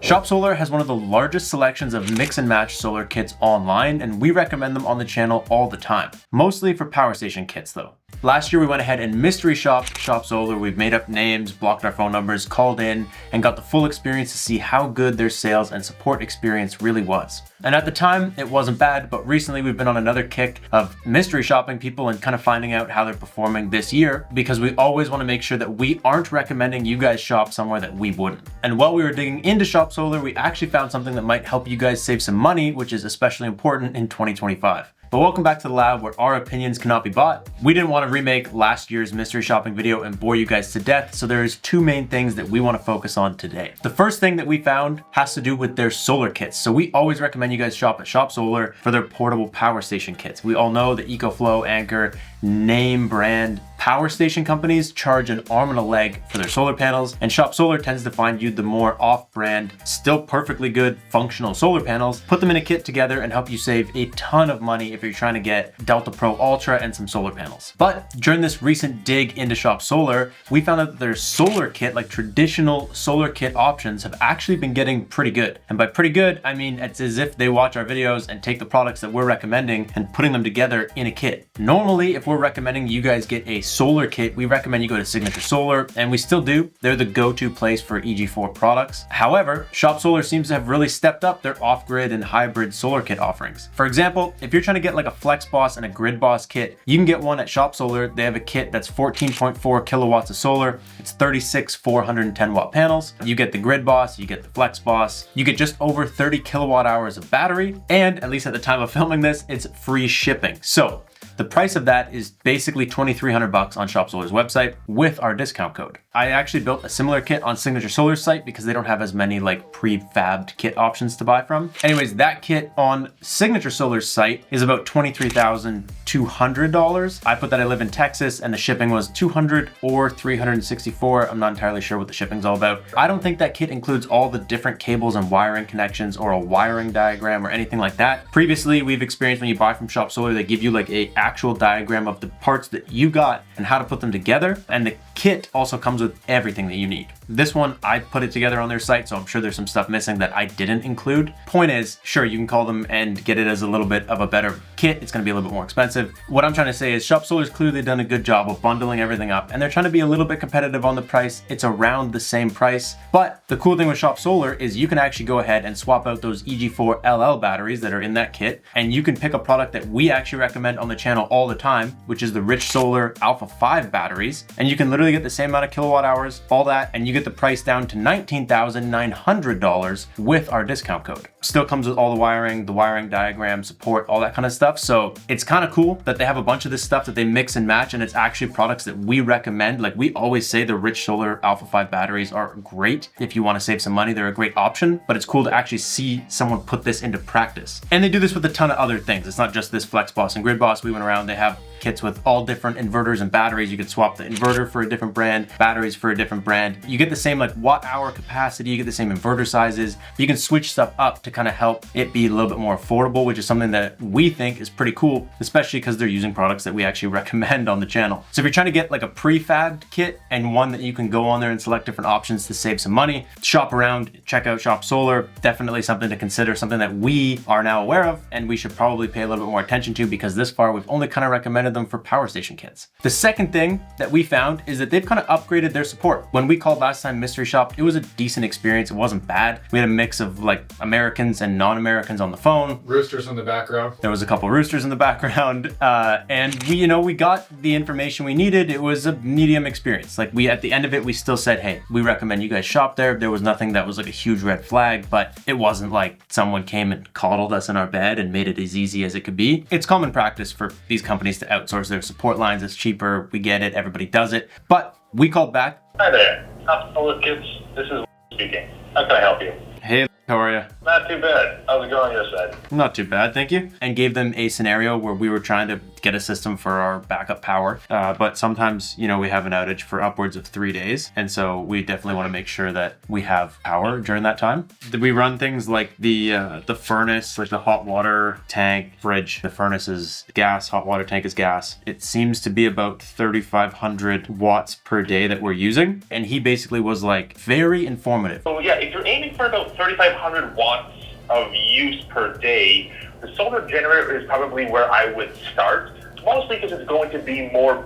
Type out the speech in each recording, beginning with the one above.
Shop Solar has one of the largest selections of mix and match solar kits online, and we recommend them on the channel all the time. Mostly for power station kits though. Last year we went ahead and mystery shopped Shop Solar. We've made up names, blocked our phone numbers, called in, and got the full experience to see how good their sales and support experience really was. And at the time, it wasn't bad, but recently we've been on another kick of mystery shopping people and kind of finding out how they're performing this year, because we always want to make sure that we aren't recommending you guys shop somewhere that we wouldn't. And while we were digging into Shop Solar, we actually found something that might help you guys save some money, which is especially important in 2025. But welcome back to the lab where our opinions cannot be bought. We didn't want to remake last year's mystery shopping video and bore you guys to death, so there's two main things that we want to focus on today. The first thing that we found has to do with their solar kits. So we always recommend you guys shop at Shop Solar for their portable power station kits. We all know that EcoFlow, Anker, name brand power station companies charge an arm and a leg for their solar panels, and Shop Solar tends to find you the more off-brand, still perfectly good functional solar panels, put them in a kit together and help you save a ton of money if you're trying to get Delta Pro Ultra and some solar panels. But during this recent dig into Shop Solar, we found out that their solar kit, like traditional solar kit options, have actually been getting pretty good. And by pretty good, I mean it's as if they watch our videos and take the products that we're recommending and putting them together in a kit. Normally, if we're recommending you guys get a solar kit, we recommend you go to Signature Solar, and we still do. They're the go-to place for EG4 products. However, Shop Solar seems to have really stepped up their off-grid and hybrid solar kit offerings. For example, if you're trying to get like a FlexBoss and a GridBoss kit, you can get one at Shop Solar. They have a kit that's 14.4 kilowatts of solar. It's 36 410 watt panels. You get the GridBoss, you get the FlexBoss, you get just over 30 kilowatt hours of battery, and at least at the time of filming this, it's free shipping. So the price of that is basically $2,300 on Shop Solar's website with our discount code. I actually built a similar kit on Signature Solar's site because they don't have as many like pre-fabbed kit options to buy from. Anyways, that kit on Signature Solar's site is about $23,200. I put that I live in Texas and the shipping was $200 or $364. I'm not entirely sure what the shipping's all about. I don't think that kit includes all the different cables and wiring connections or a wiring diagram or anything like that. Previously, we've experienced when you buy from Shop Solar, they give you like a actual diagram of the parts that you got and how to put them together. And the kit also comes with everything that you need. This one, I put it together on their site, so I'm sure there's some stuff missing that I didn't include. Point is, sure, you can call them and get it as a little bit of a better kit. It's gonna be a little bit more expensive. What I'm trying to say is Shop Solar's clearly done a good job of bundling everything up, and they're trying to be a little bit competitive on the price. It's around the same price, but the cool thing with Shop Solar is you can actually go ahead and swap out those EG4 LL batteries that are in that kit, and you can pick a product that we actually recommend on the channel all the time, which is the Rich Solar Alpha 5 batteries, and you can literally get the same amount of kilowatt hours, all that, and you get the price down to $19,900 with our discount code. Still comes with all the wiring diagram, support, all that kind of stuff. So it's kind of cool that they have a bunch of this stuff that they mix and match, and it's actually products that we recommend. Like we always say, the Rich Solar Alpha 5 batteries are great. If you want to save some money, they're a great option, but it's cool to actually see someone put this into practice. And they do this with a ton of other things. It's not just this FlexBoss and GridBoss. We went around, they have kits with all different inverters and batteries. You could swap the inverter for a different brand, batteries for a different brand. You get the same like watt hour capacity, you get the same inverter sizes. You can switch stuff up to kind of help it be a little bit more affordable, which is something that we think is pretty cool, especially because they're using products that we actually recommend on the channel. So if you're trying to get like a prefabbed kit and one that you can go on there and select different options to save some money, shop around, check out Shop Solar. Definitely something to consider, something that we are now aware of and we should probably pay a little bit more attention to, because this far we've only kind of recommended them for power station kits. The second thing that we found is that they've kind of upgraded their support. When we called last time mystery shopped, it was a decent experience. It wasn't bad. We had a mix of like Americans and non-Americans on the phone. Roosters in the background. There was a couple roosters in the background, and we got the information we needed. It was a medium experience. Like at the end of it, we still said, hey, we recommend you guys shop there. There was nothing that was like a huge red flag, but it wasn't like someone came and coddled us in our bed and made it as easy as it could be. It's common practice for these companies to outsource their support lines. It's cheaper. We get it. Everybody does it. But we called back. Hi there. Shop Solar Kits. This is speaking. How can I help you? Hey, How are you? Not too bad. How's it going on your side? Not too bad, thank you. And gave them a scenario where we were trying to get a system for our backup power. But sometimes, you know, we have an outage for upwards of 3 days. And so we definitely want to make sure that we have power during that time. We run things like the furnace, like the hot water tank, fridge. The furnace is gas, hot water tank is gas. It seems to be about 3,500 watts per day that we're using. And he basically was like very informative. So yeah, if you're aiming for about 3,500 watts of use per day, the solar generator is probably where I would start, mostly because it's going to be more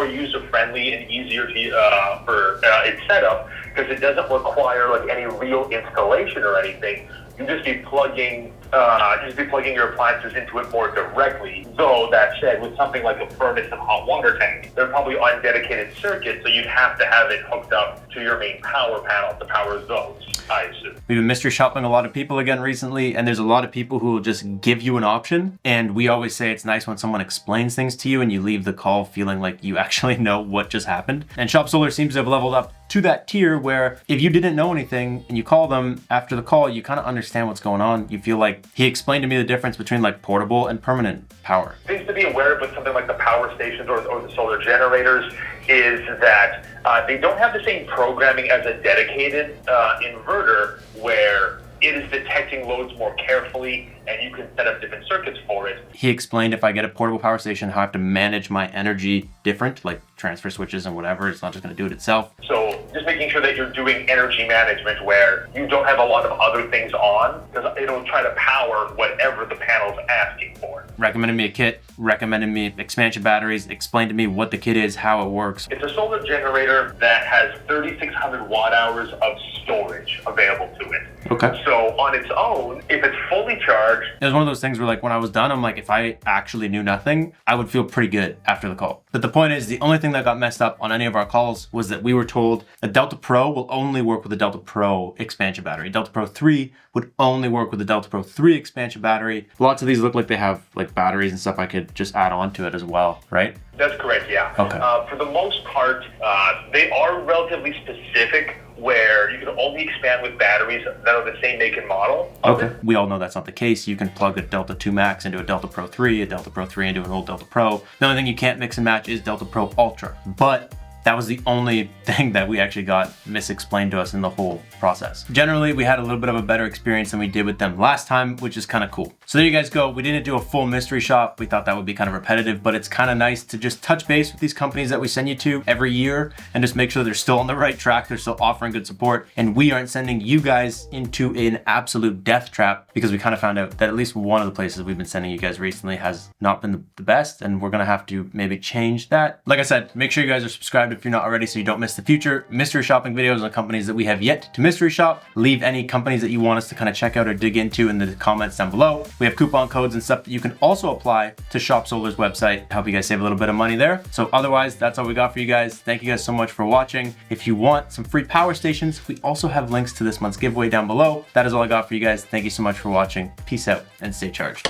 user friendly and easier to for its setup, because it doesn't require like any real installation or anything. You just be plugging your appliances into it more directly. Though that said, with something like a furnace and hot water tank, they're probably on dedicated circuits, so you'd have to have it hooked up to your main power panel to power those, I assume. We've been mystery shopping a lot of people again recently, and there's a lot of people who will just give you an option. And we always say it's nice when someone explains things to you and you leave the call feeling like you actually know what just happened. And Shop Solar seems to have leveled up to that tier where if you didn't know anything and you call them after the call, you kind of understand what's going on. You feel like he explained to me the difference between like portable and permanent power. Things to be aware of with something like the power stations or the solar generators is that they don't have the same programming as a dedicated inverter, where it is detecting loads more carefully and you can set up different circuits for it. He explained if I get a portable power station, how I have to manage my energy different, like transfer switches and whatever. It's not just going to do it itself. So just making sure that you're doing energy management where you don't have a lot of other things on, because it'll try to power whatever the panel's asking for. Recommended me a kit, recommended me expansion batteries, explained to me what the kit is, how it works. It's a solar generator that has 3,600 watt hours of storage available to it. Okay. So on its own, if it's fully charged, it was one of those things where like when I was done, I'm like, if I actually knew nothing, I would feel pretty good after the call. But the point is, the only thing that got messed up on any of our calls was that we were told a Delta Pro will only work with a Delta Pro expansion battery. Delta Pro 3 would only work with the Delta Pro 3 expansion battery. Lots of these look like they have like batteries and stuff I could just add on to it as well, right? That's correct, yeah. Okay. For the most part, they are relatively specific, where you can only expand with batteries that are the same make and model. Okay. We all know that's not the case. You can plug a Delta 2 Max into a Delta Pro 3, a Delta Pro 3 into an old Delta Pro. The only thing you can't mix and match is Delta Pro Ultra. But that was the only thing that we actually got misexplained to us in the whole process. Generally, we had a little bit of a better experience than we did with them last time, which is kind of cool. So there you guys go. We didn't do a full mystery shop. We thought that would be kind of repetitive, but it's kind of nice to just touch base with these companies that we send you to every year and just make sure they're still on the right track. They're still offering good support, and we aren't sending you guys into an absolute death trap, because we kind of found out that at least one of the places we've been sending you guys recently has not been the best, and we're gonna have to maybe change that. Like I said, make sure you guys are subscribed if you're not already, so you don't miss the future mystery shopping videos on companies that we have yet to mystery shop. Leave any companies that you want us to kind of check out or dig into in the comments down below. We have coupon codes and stuff that you can also apply to Shop Solar's website to help you guys save a little bit of money there. So otherwise, that's all we got for you guys. Thank you guys so much for watching. If you want some free power stations, we also have links to this month's giveaway down below. That is all I got for you guys. Thank you so much for watching. Peace out and stay charged.